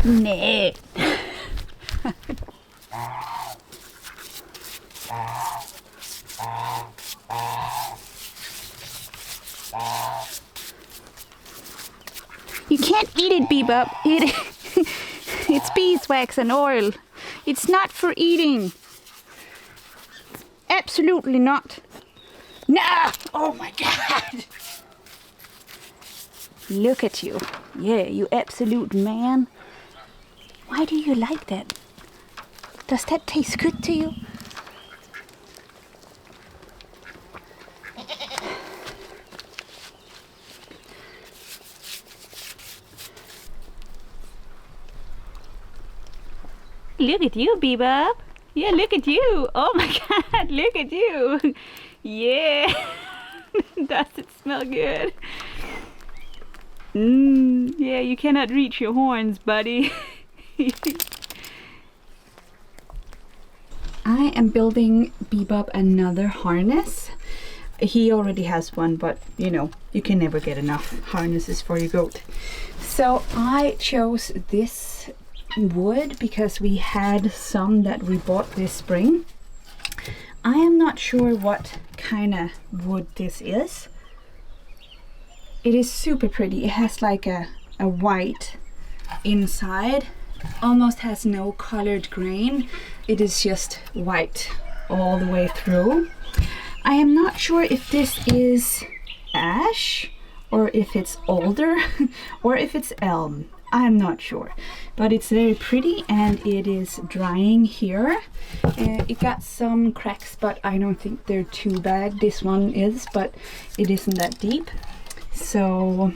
Nee. You can't eat it, Bebop. It's beeswax and oil. It's not for eating. Absolutely not. No! Oh my God! Look at you. Yeah, you absolute man. Why do you like that? Does that taste good to you? Look at you, Bebop. Yeah, look at you. Oh my God, look at you. Yeah. Does it smell good? Yeah, you cannot reach your horns, buddy. I am building Bebop another harness. He already has one, but you know, you can never get enough harnesses for your goat. So I chose this wood because we had some that we bought this spring. I am not sure what kind of wood this is. It is super pretty. It has like a white inside, almost has no colored grain. It is just white all the way through. I am not sure if this is ash or if it's alder or if it's elm. I'm not sure, but it's very pretty and it is drying here. It got some cracks, but I don't think they're too bad. This one is, but it isn't that deep. So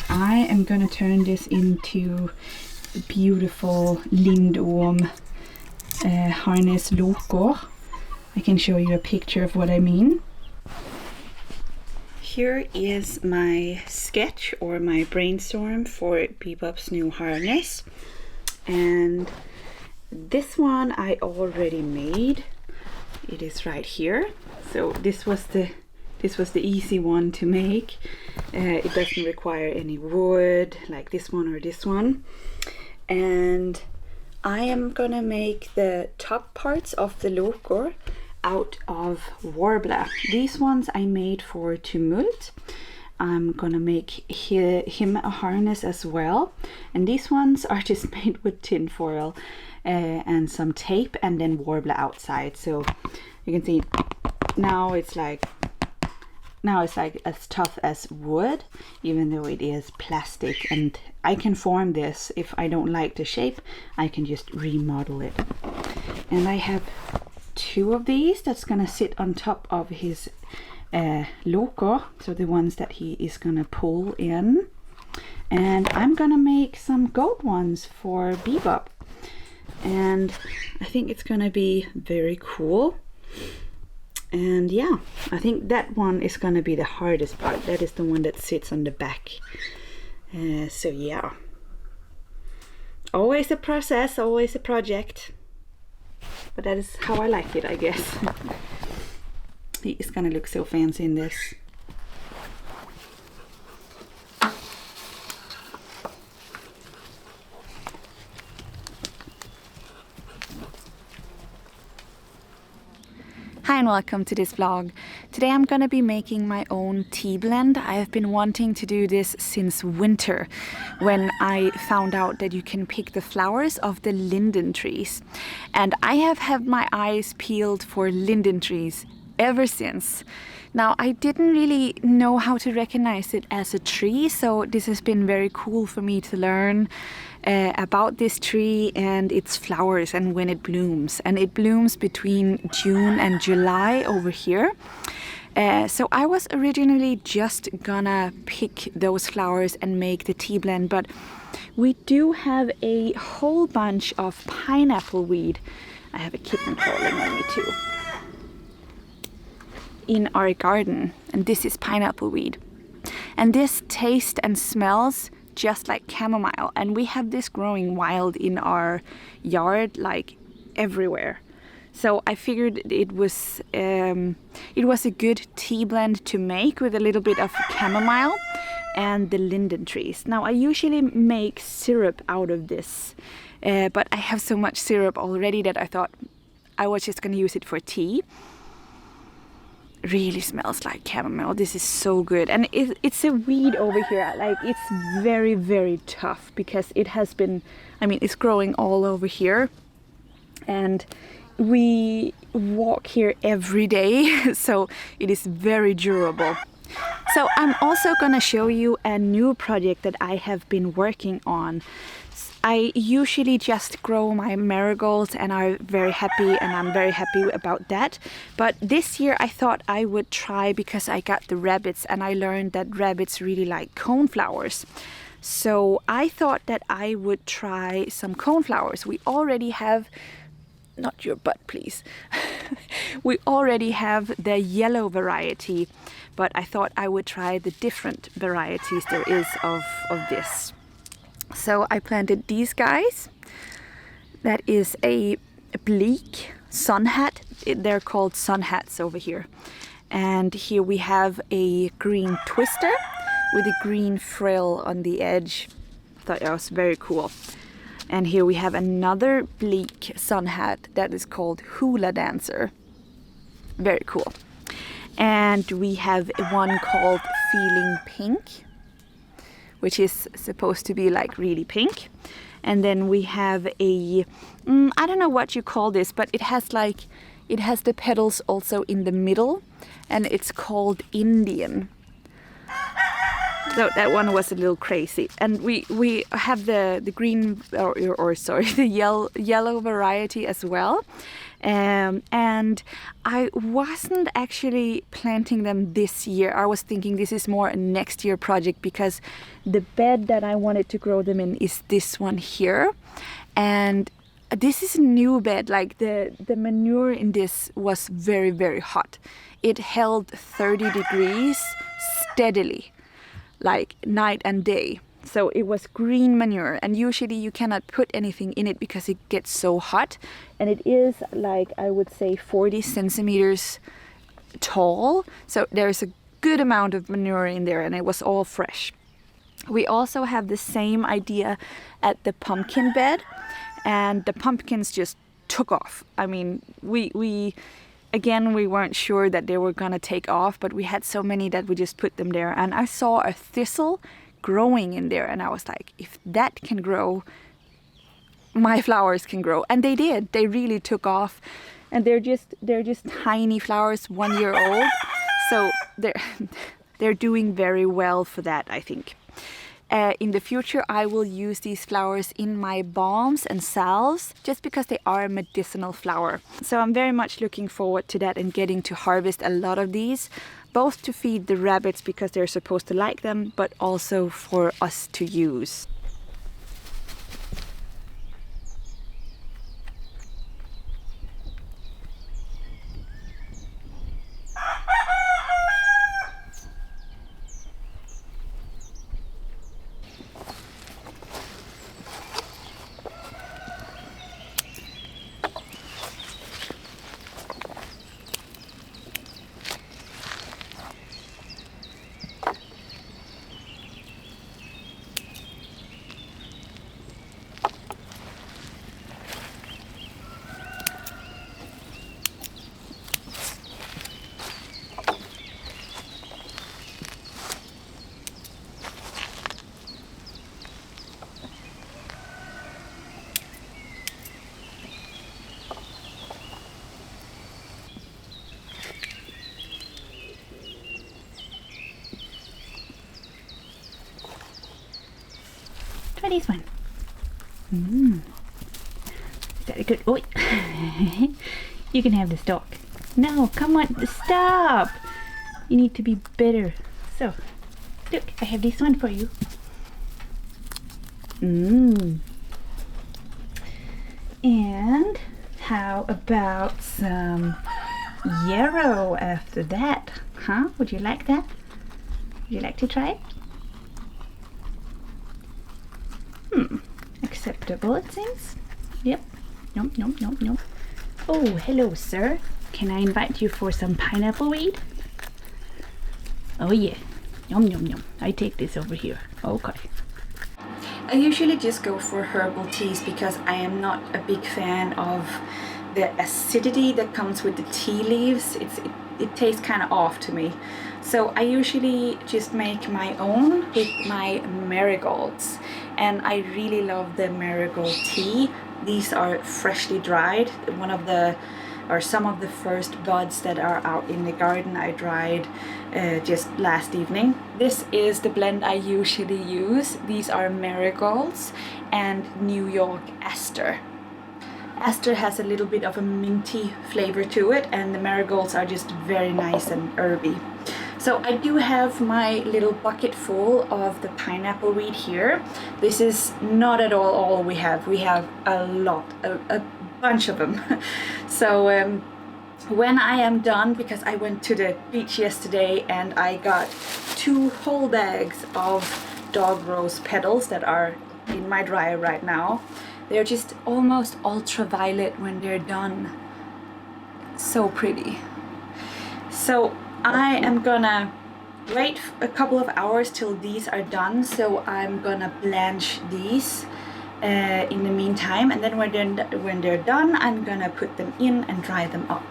I am gonna turn this into beautiful lindorm harness loco. I can show you a picture of what I mean. Here is my sketch or my brainstorm for Bebop's new harness, and this one I already made. It is right here. So this was the easy one to make. It doesn't require any wood like this one or this one, and I am gonna make the top parts of the loco out of warbler. These ones I made for tumult. I'm gonna make him a harness as well, and these ones are just made with tin foil and some tape and then warbler outside. So you can see now it's like as tough as wood, even though it is plastic, and I can form this. If I don't like the shape, I can just remodel it. And I have two of these that's gonna sit on top of his loco, so the ones that he is gonna pull in. And I'm gonna make some goat ones for Bebop, and I think it's gonna be very cool. And yeah, I think that one is gonna be the hardest part. That is the one that sits on the back. So yeah, always a process, always a project. But that is how I like it, I guess. He is gonna look so fancy in this. Hi and welcome to this vlog. Today I'm gonna be making my own tea blend. I have been wanting to do this since winter, when I found out that you can pick the flowers of the linden trees. And I have had my eyes peeled for linden trees ever since. Now, I didn't really know how to recognize it as a tree, so this has been very cool for me to learn about this tree and its flowers and when it blooms. And it blooms between June and July over here. So I was originally just gonna pick those flowers and make the tea blend, but we do have a whole bunch of pineappleweed. I have a kitten crawling on me too. In our garden, and this is pineappleweed. And this tastes and smells just like chamomile, and we have this growing wild in our yard, like everywhere. So I figured it was a good tea blend to make with a little bit of chamomile and the lindentrees. Now I usually make syrup out of this, but I have so much syrup already that I thought I was just gonna use it for tea. Really smells like chamomile. This is so good. And it's a weed over here. Like, it's very, very tough because it has been, I mean, it's growing all over here. And we walk here every day, so it is very durable. So I'm also gonna show you a new project that I have been working on. I usually just grow my marigolds and I'm very happy about that. But this year I thought I would try, because I got the rabbits and I learned that rabbits really like coneflowers. So I thought that I would try some coneflowers. We already have, not your butt please, we already have the yellow variety, but I thought I would try the different varieties there is of this. So I planted these guys. That is a bleak sun hat. They're called sun hats over here. And here we have a green twister with a green frill on the edge. I thought that was very cool. And here we have another bleak sun hat that is called hula dancer. Very cool. And we have one called feeling pink, which is supposed to be like really pink. And then we have a, I don't know what you call this, but it has the petals also in the middle, and it's called Indian. So that one was a little crazy. And we have the green, or sorry, the yellow variety as well. And I wasn't actually planting them this year. I was thinking this is more a next year project, because the bed that I wanted to grow them in is this one here. And this is a new bed. Like the manure in this was very, very hot. It held 30 degrees steadily, like night and day. So it was green manure, and usually you cannot put anything in it because it gets so hot. And it is like, I would say 40 centimeters tall. So there's a good amount of manure in there, and it was all fresh. We also have the same idea at the pumpkin bed, and the pumpkins just took off. I mean, we weren't sure that they were gonna take off, but we had so many that we just put them there. And I saw a thistle growing in there, and I was like, if that can grow, my flowers can grow. And they did. They really took off, and they're just tiny flowers, 1 year old. So they're doing very well for that, I think. In the future, I will use these flowers in my balms and salves, just because they are a medicinal flower. So I'm very much looking forward to that and getting to harvest a lot of these, both to feed the rabbits because they're supposed to like them, but also for us to use. Try this one. Is that a good? Oh, you can have the stalk. No, come on, stop. You need to be better. So, look, I have this one for you. And how about some yarrow after that? Huh? Would you like that? Would you like to try it? Acceptable, it seems. Yep. Nope, nope, nope, nope. Oh, hello, sir. Can I invite you for some pineappleweed? Oh, yeah. Yum, yum, yum. I take this over here. Okay. I usually just go for herbal teas because I am not a big fan of the acidity that comes with the tea leaves. It tastes kind of off to me. So I usually just make my own with my marigolds. And I really love the marigold tea. These are freshly dried. Some of the first buds that are out in the garden I dried just last evening. This is the blend I usually use. These are marigolds and New York aster. Aster has a little bit of a minty flavor to it, and the marigolds are just very nice and herby. So I do have my little bucket full of the pineappleweed here. This is not at all we have. We have a lot, a bunch of them. So when I am done, because I went to the beach yesterday and I got 2 whole bags of dog rose petals that are in my dryer right now. They're just almost ultraviolet when they're done. So pretty. So I am gonna wait a couple of hours till these are done. So I'm gonna blanch these in the meantime, and then when they're done, I'm gonna put them in and dry them up.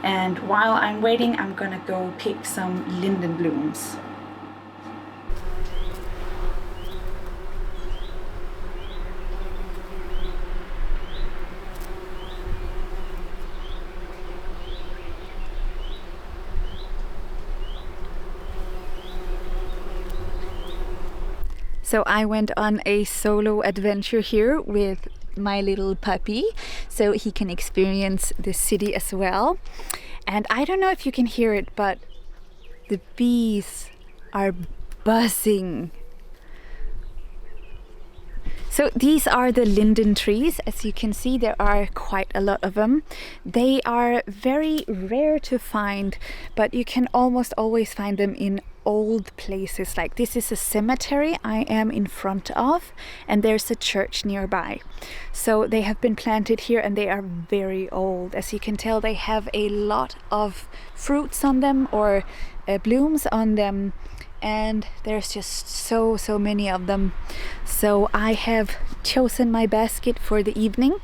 And while I'm waiting, I'm gonna go pick some linden blooms. So I went on a solo adventure here with my little puppy, so he can experience the city as well. And I don't know if you can hear it, but the bees are buzzing. So these are the linden trees. As you can see, there are quite a lot of them. They are very rare to find, but you can almost always find them in old places. Like this is a cemetery I am in front of, and there's a church nearby. So they have been planted here and they are very old. As you can tell, they have a lot of fruits on them, or blooms on them, and there's just so many of them. So I have chosen my basket for the evening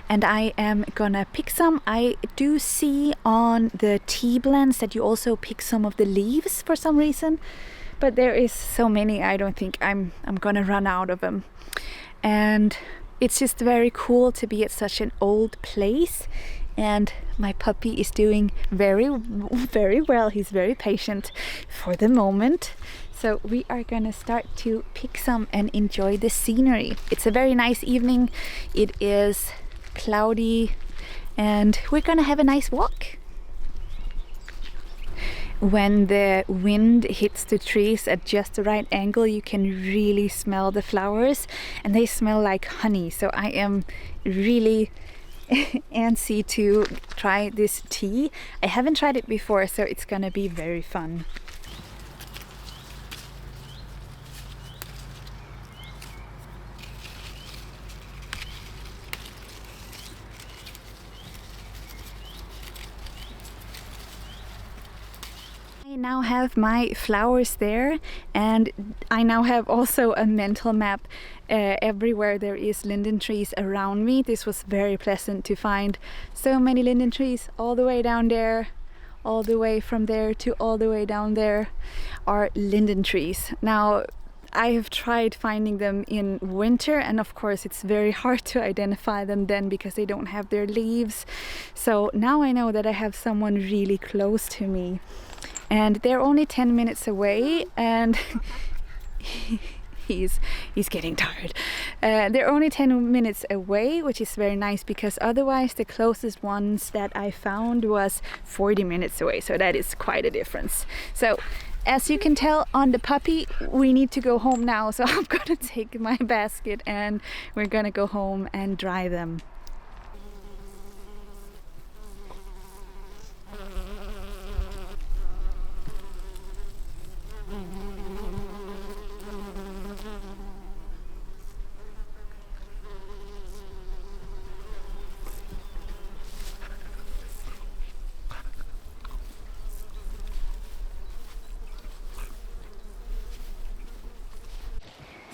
and I am gonna pick some. I do see on the tea blends that you also pick some of the leaves for some reason, but there is so many, I don't think I'm gonna run out of them. And it's just very cool to be at such an old place. And my puppy is doing very well. He's very patient for the moment. So we are gonna start to pick some and enjoy the scenery. It's a very nice evening. It is cloudy and we're gonna have a nice walk. When the wind hits the trees at just the right angle, you can really smell the flowers, and they smell like honey. So I am really antsy to try this tea. I haven't tried it before, so it's gonna be very fun. I now have my flowers there, and I now have also a mental map everywhere there is linden trees around me. This was very pleasant to find so many linden trees all the way down there, all the way from there to all the way down there are linden trees. Now I have tried finding them in winter, and of course it's very hard to identify them then because they don't have their leaves. So now I know that I have someone really close to me, and they're only 10 minutes away, and he's getting tired. They're only 10 minutes away, which is very nice because otherwise the closest ones that I found was 40 minutes away. So that is quite a difference. So as you can tell on the puppy, we need to go home now. So I'm gonna take my basket and we're gonna go home and dry them.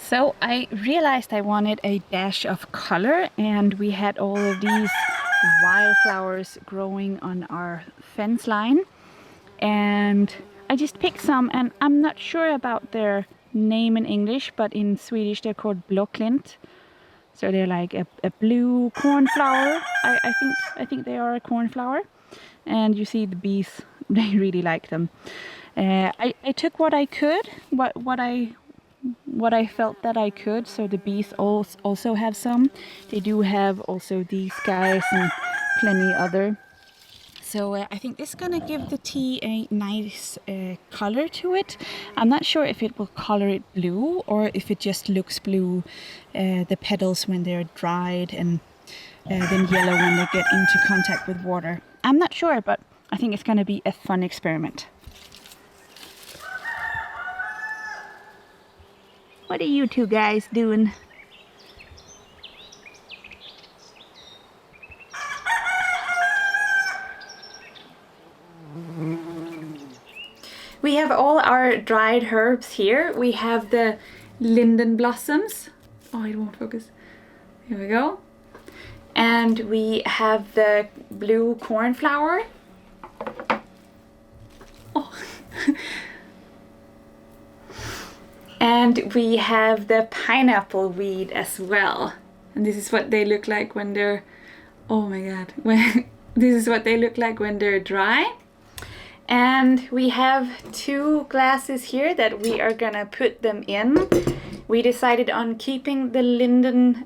So I realized I wanted a dash of color, and we had all of these wildflowers growing on our fence line, and I just picked some, and I'm not sure about their name in English, but in Swedish they're called blåklint. So they're like a blue cornflower. I think they are a cornflower, and you see the bees, they really like them. I took what I could, what I felt that I could. So the bees also have some. They do have also these guys and plenty other. So I think this is gonna give the tea a nice color to it. I'm not sure if it will color it blue or if it just looks blue, the petals when they're dried, and then yellow when they get into contact with water. I'm not sure, but I think it's gonna be a fun experiment. What are you two guys doing? We have all our dried herbs here. We have the linden blossoms. Oh, it won't focus. Here we go. And we have the blue cornflower. Oh. And we have the pineapple weed as well. And this is what they look like when they're, oh my god, this is what they look like when they're dry. And we have 2 glasses here that we are gonna put them in. We decided on keeping the linden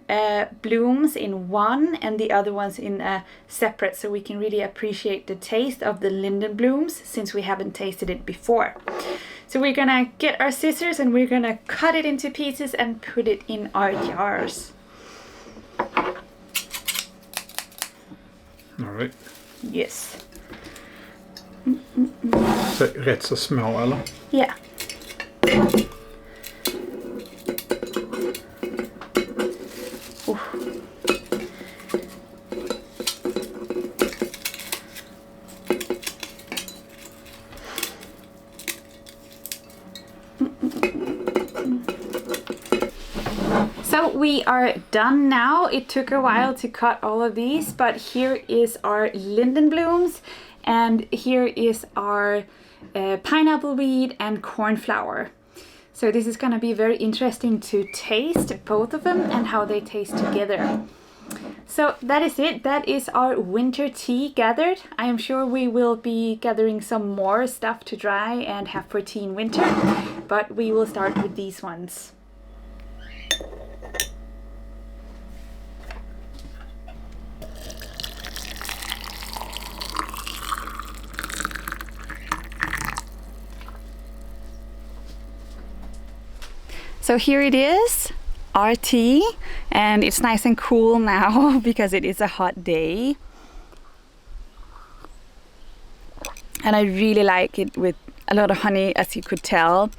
blooms in one and the other ones in separate, so we can really appreciate the taste of the linden blooms since we haven't tasted it before. So we're gonna get our scissors and we're gonna cut it into pieces and put it in our jars. All right. Yes. Så rätt så små eller? Yeah. So we are done now. It took a while to cut all of these, but here is our linden blooms, and here is our pineapple weed and cornflower. So this is going to be very interesting to taste both of them and how they taste together. So that is it. That is our winter tea gathered. I am sure we will be gathering some more stuff to dry and have for tea in winter, but we will start with these ones. So here it is, our tea, and it's nice and cool now because it is a hot day. And I really like it with a lot of honey, as you could tell.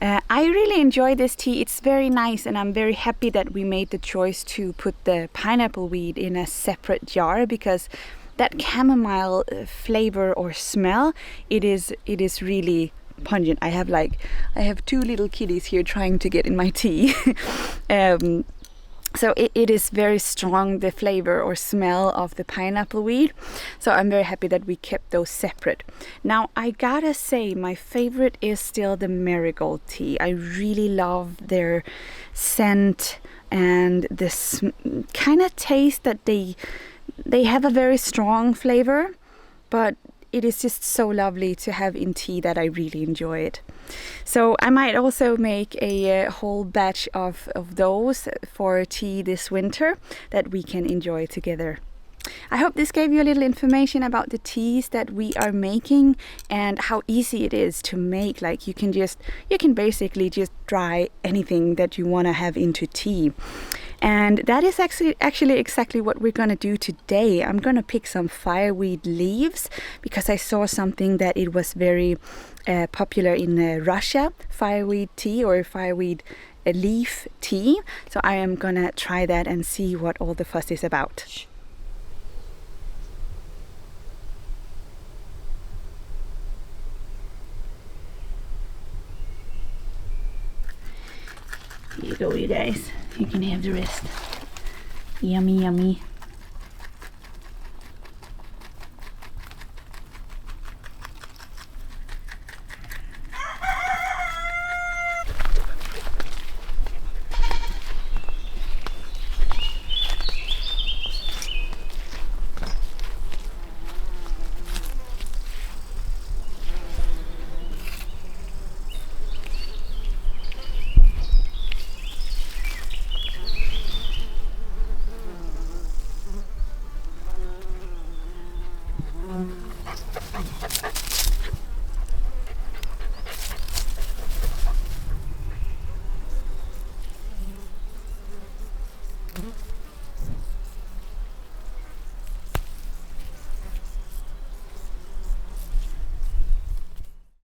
I really enjoy this tea. It's very nice, and I'm very happy that we made the choice to put the pineapple weed in a separate jar, because that chamomile flavor or smell, it is really pungent. I have 2 little kitties here trying to get in my tea. So it is very strong, the flavor or smell of the pineapple weed. So I'm very happy that we kept those separate. Now I gotta say, my favorite is still the marigold tea. I really love their scent and this kind of taste that they have a very strong flavor, but it is just so lovely to have in tea that I really enjoy it. So I might also make a whole batch of those for tea this winter that we can enjoy together. I hope this gave you a little information about the teas that we are making and how easy it is to make. Like you can basically just dry anything that you want to have into tea. And that is actually exactly what we're going to do today. I'm going to pick some fireweed leaves because I saw something that it was very popular in Russia, fireweed tea or fireweed leaf tea. So I am going to try that and see what all the fuss is about. you go, you guys. You can have the rest. Yummy, yummy.